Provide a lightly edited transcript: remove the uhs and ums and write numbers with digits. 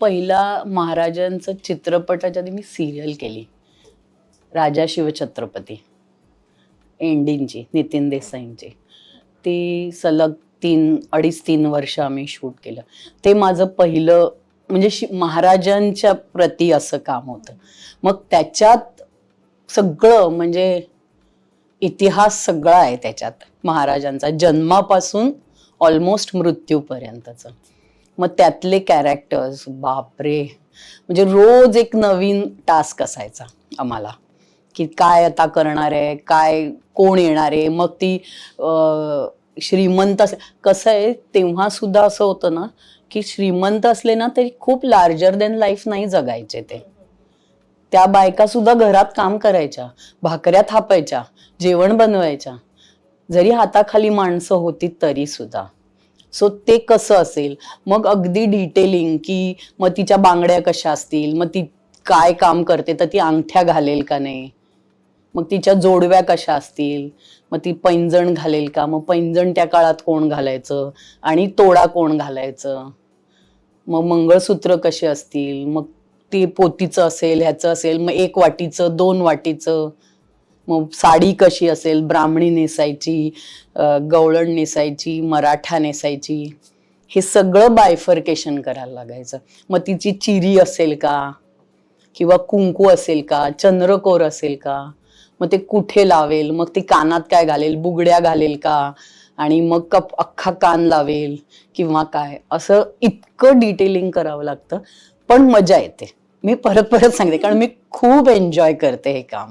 पहिला महाराजांचं चित्रपटाच्या आधी मी सिरियल केली, राजा शिवछत्रपती एंडिंगची, नितीन देसाईंची. ती सलग 2.5-3 वर्ष आम्ही शूट केलं. ते माझं पहिलं म्हणजे महाराजांच्या प्रती असं काम होतं. मग त्याच्यात सगळं म्हणजे इतिहास सगळा आहे त्याच्यात महाराजांचा, जन्मापासून ऑलमोस्ट मृत्यूपर्यंतचं. मग त्यातले कॅरेक्टर्स बापरे, म्हणजे रोज एक नवीन टास्क असायचा आम्हाला की काय आता करणार आहे, काय कोण येणार आहे. मग ती श्रीमंत कसं आहे तेव्हा सुद्धा असं होतं ना की श्रीमंत असले ना तरी खूप लार्जर देन लाईफ नाही जगायचे ते. त्या बायका सुद्धा घरात काम करायच्या, भाकऱ्या थापायच्या, जेवण बनवायच्या, जरी हाताखाली माणसं होती तरी सुद्धा. सो ते कसं असेल, मग अगदी डिटेलिंग की मग तिच्या बांगड्या कशा असतील, मग ती काय काम करते तर ती अंगठ्या घालेल का नाही, मग तिच्या जोडव्या कशा असतील, मग ती पैंजण घालेल का, मग पैंजण त्या काळात कोण घालायचं आणि तोडा कोण घालायचं, मग मंगळसूत्र कसे असतील, मग ते पोतीचं असेल, ह्याचं असेल, मग 1 वाटीचं 2 वाटीचं, मग साडी कशी असेल, ब्राह्मणी नेसायची, गवळण नेसायची, मराठा नेसायची, हे सगळं बायफर्केशन करायला लागायचं. मग तिची चिरी असेल का, किंवा कुंकू असेल का, चंद्रकोर असेल का, मग ते कुठे लावेल, मग ती कानात काय घालेल, बुगड्या घालेल का, आणि मग अख्खा कान लावेल किंवा काय, असं इतकं डिटेलिंग करावं लागतं. पण मजा येते, मी परत परत सांगते, कारण मी खूप एन्जॉय करते हे काम.